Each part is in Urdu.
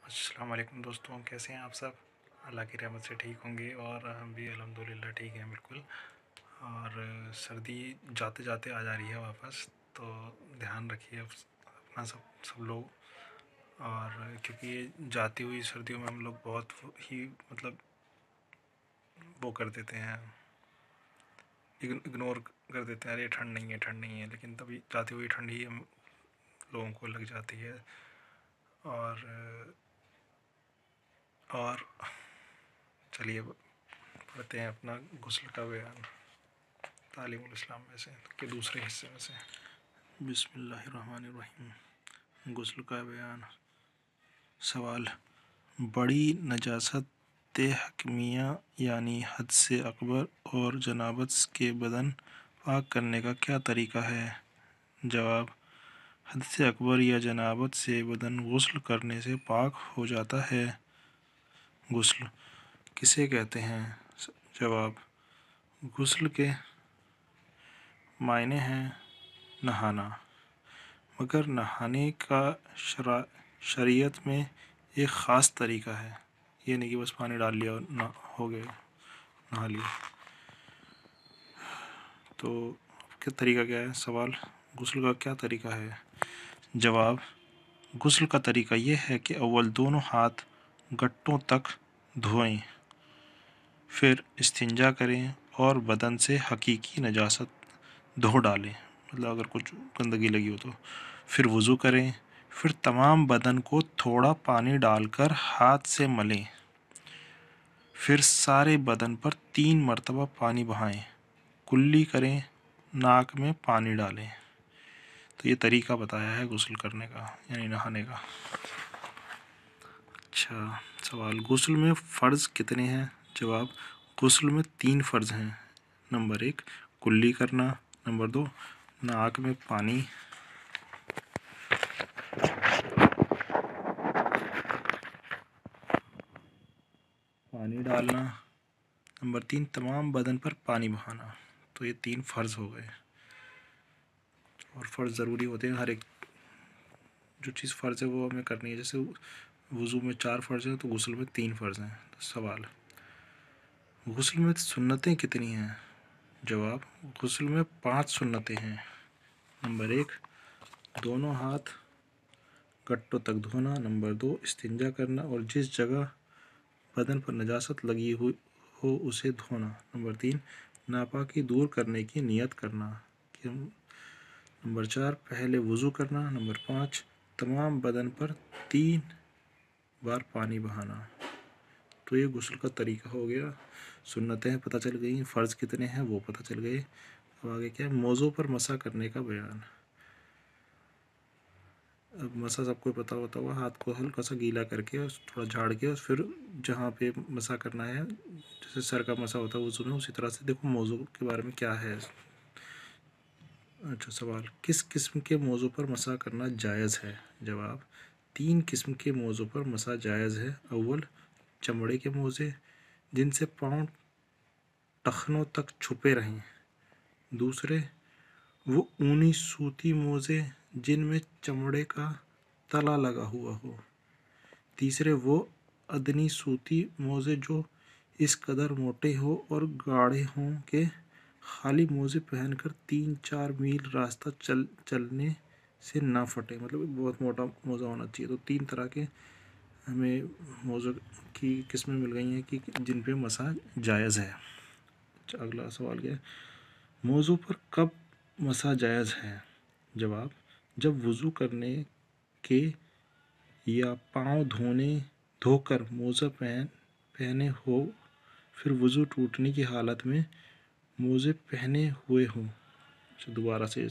السلام علیکم دوستوں، کیسے ہیں آپ سب؟ اللہ کی رحمت سے ٹھیک ہوں گے، اور ہم بھی الحمدللہ ٹھیک ہیں بالکل۔ اور سردی جاتے جاتے آ جا رہی ہے واپس، تو دھیان رکھیے اپنا سب لوگ۔ اور کیونکہ یہ جاتی ہوئی سردیوں میں ہم لوگ بہت ہی وہ کر دیتے ہیں، اگنور کر دیتے ہیں، ارے ٹھنڈ نہیں ہے ٹھنڈ نہیں ہے، لیکن تبھی جاتی ہوئی ٹھنڈ ہی ہم لوگوں کو لگ جاتی ہے۔ اور چلیے پڑھتے ہیں اپنا غسل کا بیان، تعلیم الاسلام میں سے کے دوسرے حصے میں سے۔ بسم اللہ الرحمن الرحیم۔ غسل کا بیان۔ سوال: بڑی نجاست حکمیہ یعنی حد سے اکبر اور جنابت کے بدن پاک کرنے کا کیا طریقہ ہے؟ جواب: حد سے اکبر یا جنابت سے بدن غسل کرنے سے پاک ہو جاتا ہے۔ غسل کسے کہتے ہیں؟ جواب: غسل کے معنی ہیں نہانا، مگر نہانے کا شریعت میں ایک خاص طریقہ ہے، یہ نہیں کہ بس پانی ڈال لیا اور ہو گئے نہا لیا۔ تو کیا طریقہ کیا ہے؟ سوال: غسل کا کیا طریقہ ہے؟ جواب: غسل کا طریقہ یہ ہے کہ اول دونوں ہاتھ گھٹنوں تک دھوئیں، پھر استنجا کریں اور بدن سے حقیقی نجاست دھو ڈالیں، مطلب اگر کچھ گندگی لگی ہو تو، پھر وضو کریں، پھر تمام بدن کو تھوڑا پانی ڈال کر ہاتھ سے ملیں، پھر سارے بدن پر 3 مرتبہ پانی بہائیں، کلی کریں، ناک میں پانی ڈالیں۔ تو یہ طریقہ بتایا ہے غسل کرنے کا، یعنی نہانے کا۔ اچھا، سوال: غسل میں فرض کتنے ہیں؟ جواب: غسل میں 3 فرض ہیں۔ نمبر 1 کلی کرنا، نمبر 2 ناک میں پانی ڈالنا، نمبر 3 تمام بدن پر پانی بہانا۔ تو یہ 3 فرض ہو گئے، اور فرض ضروری ہوتے ہیں، ہر ایک جو چیز فرض ہے وہ ہمیں کرنی ہے۔ جیسے وضو میں 4 فرض ہیں تو غسل میں 3 فرض ہیں۔ سوال: غسل میں سنتیں کتنی ہیں؟ جواب: غسل میں 5 سنتیں ہیں۔ نمبر 1 دونوں ہاتھ گھٹنوں تک دھونا، نمبر 2 استنجا کرنا اور جس جگہ بدن پر نجاست لگی ہوئی ہو اسے دھونا، نمبر 3 ناپاکی دور کرنے کی نیت کرنا، نمبر 4 پہلے وضو کرنا، نمبر 5 تمام بدن پر 3 بار پانی بہانا۔ تو یہ غسل کا طریقہ ہو گیا، سنتیں پتہ چل گئیں، فرض کتنے ہیں وہ پتہ چل گئے۔ اب آگے کیا ہے؟ موضوع پر مسح کرنے کا بیان۔ اب مسح سب کو پتہ ہوتا ہوا، ہاتھ کو ہلکا سا گیلا کر کے تھوڑا جھاڑ کے، اور پھر جہاں پہ مسح کرنا ہے، جیسے سر کا مسح ہوتا ہے وضو میں، اسی طرح سے دیکھو موضوع کے بارے میں کیا ہے۔ اچھا، سوال: کس قسم کے موضوع پر مسح کرنا جائز ہے؟ جواب: 3 قسم کے موضوع پر مسح جائز ہے۔ اول چمڑے کے موزے جن سے پاؤں ٹخنوں تک چھپے رہیں، دوسرے وہ اونی سوتی موزے جن میں چمڑے کا تلا لگا ہوا ہو، تیسرے وہ ادنی سوتی موزے جو اس قدر موٹے ہوں اور گاڑھے ہوں کہ خالی موزے پہن کر 3-4 میل راستہ چلنے سے نہ پھٹے، مطلب بہت موٹا موزہ ہونا چاہیے۔ تو 3 طرح کے ہمیں موزوں کی قسمیں مل گئی ہیں کہ جن پہ مسح جائز ہے۔ اگلا سوال کیا ہے؟ موضوع پر کب مسح جائز ہے؟ جواب: جب وضو کرنے کے یا پاؤں دھو کر موزہ پہنے ہو، پھر وضو ٹوٹنے کی حالت میں موزے پہنے ہوئے ہوں۔ دوبارہ سے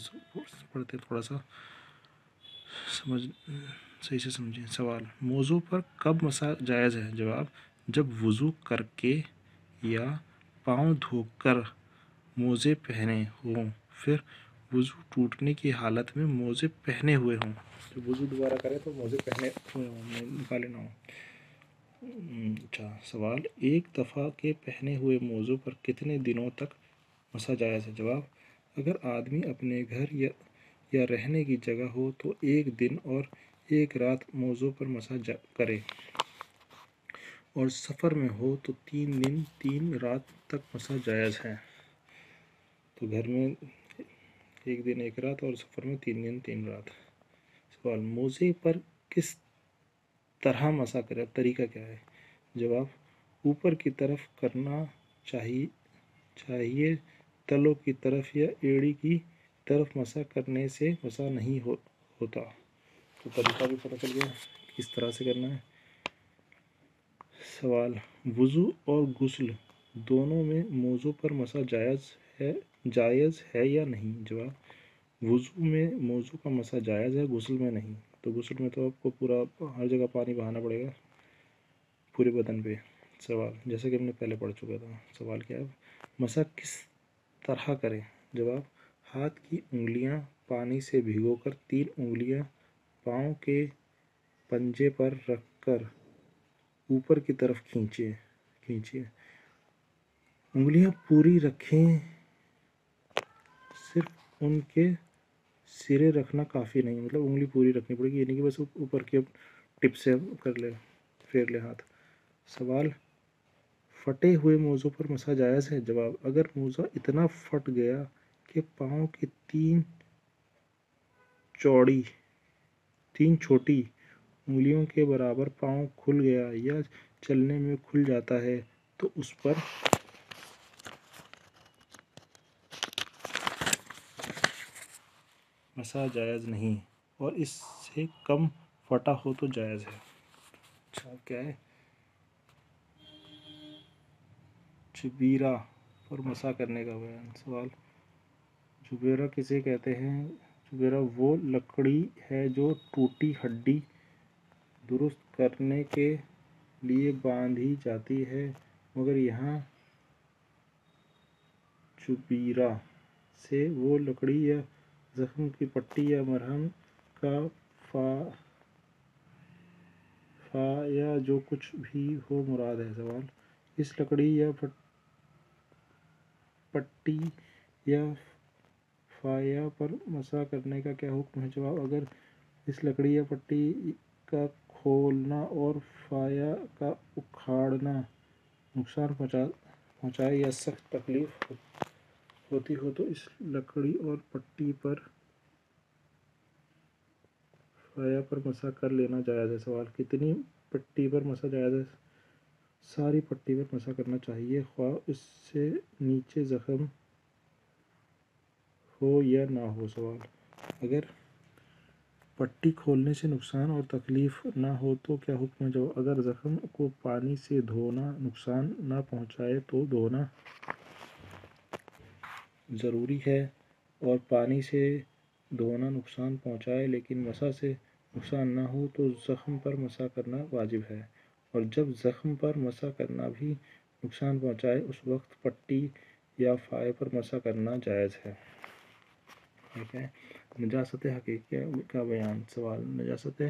پڑھتے تھوڑا سا صحیح سے سمجھیں۔ سوال: موضوع پر کب مسح جائز ہے؟ جواب: جب وضو کر کے یا پاؤں دھو کر موزے پہنے ہوں، پھر وضو ٹوٹنے کی حالت میں موزے پہنے ہوئے ہوں۔ جب وضو دوبارہ کرے تو موزے پہنے ہوئے ہوں، نکالے نہ ہوں۔ اچھا، سوال: ایک دفعہ کے پہنے ہوئے موزوں پر کتنے دنوں تک مسح جائز ہے؟ جواب: اگر آدمی اپنے گھر یا رہنے کی جگہ ہو تو 1 دن اور ایک رات موضوع پر مسا کرے اور سفر میں ہو تو 3 دن 3 رات تک مسا جائز ہے۔ تو گھر میں 1 دن 1 رات اور سفر میں 3 دن 3 رات۔ سوال، موزے پر کس طرح مسا کرے؟ اب طریقہ کیا ہے؟ جواب، اوپر کی طرف کرنا چاہیے، تلوں کی طرف یا ایڑی کی طرف مسا کرنے سے مسا نہیں ہوتا۔ تو طریقہ بھی پتہ چل گیا کس طرح سے کرنا ہے۔ سوال، وضو اور غسل دونوں میں موضوع پر مسا جائز ہے یا نہیں؟ جواب، وضو میں موضوع کا مسا جائز ہے، غسل میں نہیں۔ تو غسل میں تو آپ کو پورا ہر جگہ پانی بہانا پڑے گا پورے بدن پہ۔ سوال، جیسے کہ ہم نے پہلے پڑھ چکا تھا، سوال کیا ہے؟ مسا کس طرح کریں؟ جواب، ہاتھ کی انگلیاں پانی سے بھگو کر 3 انگلیاں پاؤں کے پنجے پر رکھ کر اوپر کی طرف کھینچیں۔ انگلیاں پوری رکھیں، صرف ان کے سرے رکھنا کافی نہیں، مطلب انگلی پوری رکھنی پڑے گی، یعنی کہ بس اوپر کے ٹپ سے پھیر لے ہاتھ۔ سوال، پھٹے ہوئے موزوں پر مسا جائز ہے؟ جواب، اگر موزہ اتنا پھٹ گیا کہ پاؤں کی 3 چھوٹی انگلیوں کے برابر پاؤں کھل گیا یا چلنے میں کھل جاتا ہے تو اس پر مسا جائز نہیں، اور اس سے کم پھٹا ہو تو جائز ہے۔ اچھا، کیا ہے؟ جبیرہ پر مسا کرنے کا بیان۔ سوال، جبیرہ کسے کہتے ہیں؟ جبیرہ وہ لکڑی ہے جو ٹوٹی ہڈی درست کرنے کے لیے باندھی جاتی ہے، مگر یہاں جبیرہ سے وہ لکڑی یا زخم کی پٹی یا مرہم کا یا جو کچھ بھی ہو مراد ہے۔ سوال، اس لکڑی یا پٹی یا فایا پر مسا کرنے کا کیا حکم ہے؟ جواب، اگر اس لکڑی یا پٹی کا کھولنا اور فایا کا اکھاڑنا نقصان پہنچائے یا سخت تکلیف ہوتی ہو تو اس لکڑی اور پٹی پر فایا پر مسا کر لینا جائز ہے۔ سوال، کتنی پٹی پر مسا جائز ہے؟ ساری پٹی پر مسا کرنا چاہیے، خواہ اس سے نیچے زخم ہو یا نہ ہو۔ سوال، اگر پٹی کھولنے سے نقصان اور تکلیف نہ ہو تو کیا حکم ہے؟ جواب، اگر زخم کو پانی سے دھونا نقصان نہ پہنچائے تو دھونا ضروری ہے، اور پانی سے دھونا نقصان پہنچائے لیکن مسا سے نقصان نہ ہو تو زخم پر مسا کرنا واجب ہے، اور جب زخم پر مسا کرنا بھی نقصان پہنچائے اس وقت پٹی یا فائے پر مسا کرنا جائز ہے۔ ٹھیک ہے، نجاست حقیقیہ کا بیان۔ سوال، نجاست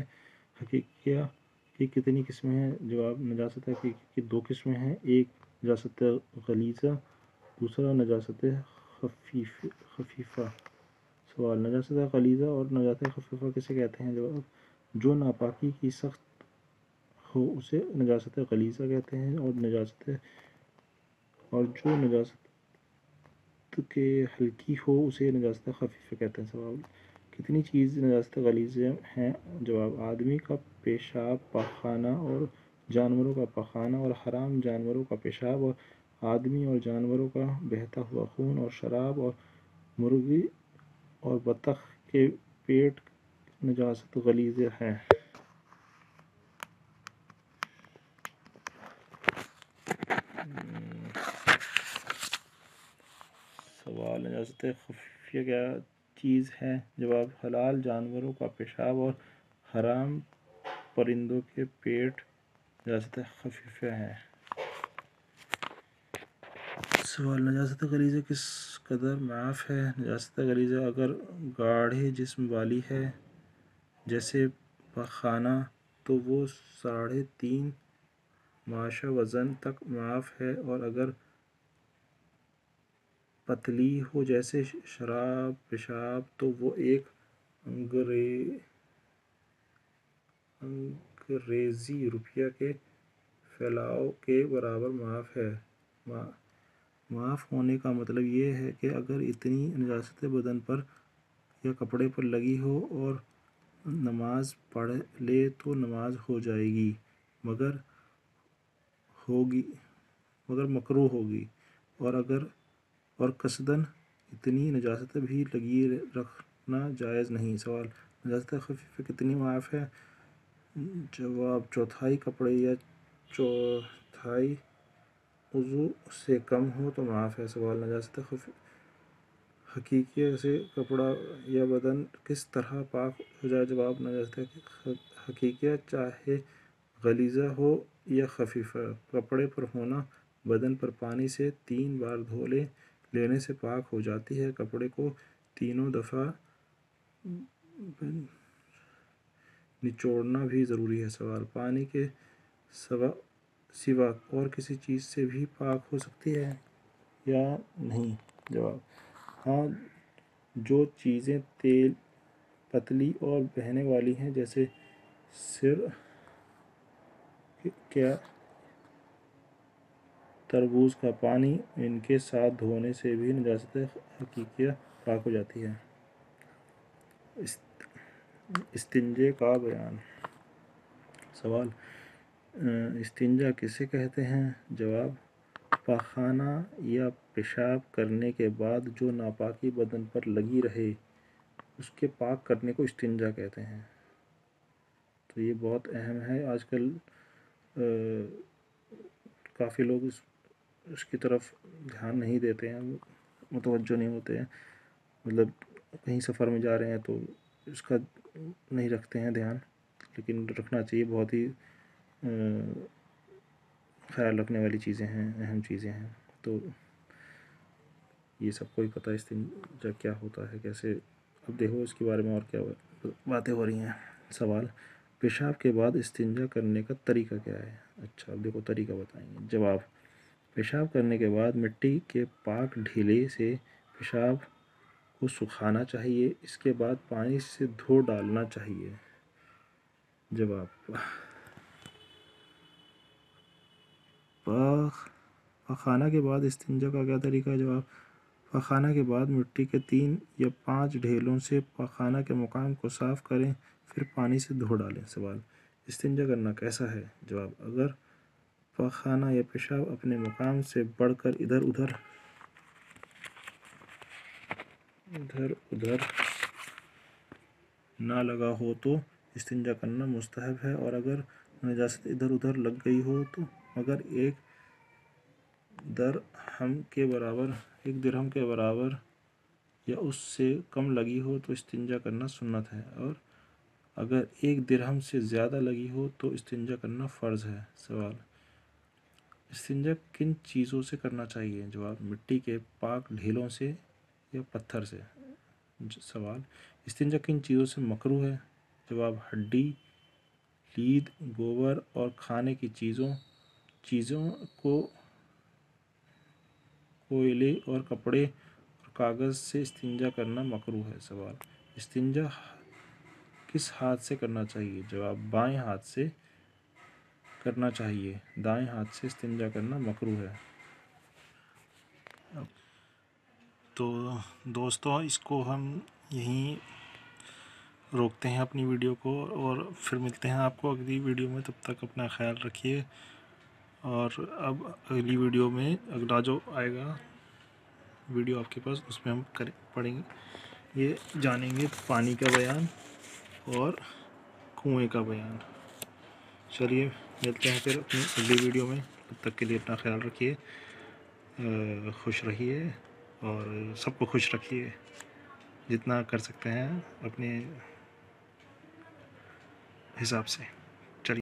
حقیقیہ کی کتنی قسمیں ہیں؟ جواب، نجاست حقیقیہ کی 2 قسمیں ہیں، ایک نجاست غلیظہ، دوسرا نجاست خفیفہ۔ سوال، نجاست غلیظہ اور نجاست خفیفہ کسے کہتے ہیں؟ جواب، جو ناپاکی کی سخت ہو اسے نجاست غلیظہ کہتے ہیں، اور جو نجاست کے ہلکی ہو اسے نجاست خفیفہ کہتے ہیں۔ سوال، کتنی چیز نجاست غلیظہ ہیں؟ جواب، آدمی کا پیشاب، پاخانہ اور جانوروں کا پاخانہ اور حرام جانوروں کا پیشاب، اور آدمی اور جانوروں کا بہتا ہوا خون، اور شراب، اور مرغی اور بطخ کے پیٹ نجاست غلیظہ ہیں۔ سوال، نجاست خفیہ کیا چیز ہے؟ جواب، حلال جانوروں کا پیشاب اور حرام پرندوں کے پیٹ نجاست خفیہ ہیں۔ سوال، نجاست غلیظہ کس قدر معاف ہے؟ نجاست غلیظہ اگر گاڑھے جسم والی ہے جیسے پاخانہ تو وہ 3.5 ماشا وزن تک معاف ہے، اور اگر پتلی ہو جیسے شراب پیشاب تو وہ 1 انگریزی روپیہ کے پھیلاؤ کے برابر معاف ہے۔ معاف ہونے کا مطلب یہ ہے کہ اگر اتنی نجاست بدن پر یا کپڑے پر لگی ہو اور نماز پڑھ لے تو نماز ہو جائے گی، مگر مکروہ ہوگی، اور قصداً اتنی نجاست بھی لگی رکھنا جائز نہیں۔ سوال: نجاست خفیفہ کتنی معاف ہے؟ جواب: چوتھائی کپڑے یا چوتھائی عضو سے کم ہو تو معاف ہے۔ سوال: نجاست حقیقیہ سے کپڑا یا بدن کس طرح پاک ہو جائے؟ جواب: نجاست حقیقیہ چاہے غلیظہ ہو یا خفیفہ، کپڑے پر ہونا بدن پر پانی سے 3 بار دھو لینے سے پاک ہو جاتی ہے۔ کپڑے کو تینوں دفعہ نچوڑنا بھی ضروری ہے۔ سوال: پانی کے سوا اور کسی چیز سے بھی پاک ہو سکتی ہے یا نہیں؟ جواب: ہاں، جو چیزیں تیل پتلی اور بہنے والی ہیں جیسے کیا تربوز کا پانی، ان کے ساتھ دھونے سے بھی نجاست حقیقیہ پاک ہو جاتی ہے۔ استنجے کا بیان۔ سوال: استنجا کسے کہتے ہیں؟ جواب: پاخانہ یا پیشاب کرنے کے بعد جو ناپاکی بدن پر لگی رہے اس کے پاک کرنے کو استنجا کہتے ہیں۔ تو یہ بہت اہم ہے۔ آج کل کافی لوگ اس کی طرف دھیان نہیں دیتے ہیں، متوجہ نہیں ہوتے ہیں، مطلب کہیں سفر میں جا رہے ہیں تو اس کا نہیں رکھتے ہیں دھیان، لیکن رکھنا چاہیے۔ بہت ہی خیال رکھنے والی چیزیں ہیں، اہم چیزیں ہیں۔ تو یہ سب کو ہی پتہ ہے استنجا کیا ہوتا ہے، کیسے۔ اب دیکھو اس کے بارے میں اور کیا باتیں ہو رہی ہیں۔ سوال: پیشاب کے بعد استنجا کرنے کا طریقہ کیا ہے؟ اچھا، اب دیکھو طریقہ بتائیں گے۔ جواب: پیشاب کرنے کے بعد مٹی کے پاک ڈھیلے سے پیشاب کو سکھانا چاہیے، اس کے بعد پانی سے دھو ڈالنا چاہیے۔ جواب: پاخانہ کے بعد استنجا کا کیا طریقہ ہے؟ جواب: پاخانہ کے بعد مٹی کے 3 یا 5 ڈھیلوں سے پاخانہ کے مقام کو صاف کریں، پھر پانی سے دھو ڈالیں۔ سوال: استنجا کرنا کیسا ہے؟ جواب: اگر پاخانہ یا پیشاب اپنے مقام سے بڑھ کر ادھر ادھر نہ لگا ہو تو استنجا کرنا مستحب ہے، اور اگر نجاست ادھر ادھر لگ گئی ہو تو مگر ایک درہم کے برابر یا اس سے کم لگی ہو تو استنجا کرنا سنت ہے، اور اگر 1 درہم سے زیادہ لگی ہو تو استنجا کرنا فرض ہے۔ سوال: استنجا کن چیزوں سے کرنا چاہیے؟ جواب: مٹی کے پاک ڈھیلوں سے یا پتھر سے۔ سوال: استنجا کن چیزوں سے مکروہ ہے؟ جواب: ہڈی، لید، گوبر اور کھانے کی چیزوں کوئلے اور کپڑے اور کاغذ سے استنجا کرنا مکروہ ہے۔ سوال: استنجا کس ہاتھ سے کرنا چاہیے؟ جواب: بائیں ہاتھ سے کرنا چاہیے، دائیں ہاتھ سے استنجا کرنا مکروہ ہے۔ تو دوستو، اس کو ہم یہیں روکتے ہیں اپنی ویڈیو کو، اور پھر ملتے ہیں آپ کو اگلی ویڈیو میں۔ تب تک اپنا خیال رکھیے، اور اب اگلی ویڈیو میں اگلا جو آئے گا ویڈیو آپ کے پاس، اس میں ہم پڑھیں گے، یہ جانیں گے پانی کا بیان اور کنویں کا بیان۔ چلیے ملتے ہیں پھر اپنی اگلی ویڈیو میں، تب تک کے لیے اپنا خیال رکھیے، خوش رہیے اور سب کو خوش رکھیے، جتنا کر سکتے ہیں اپنے حساب سے۔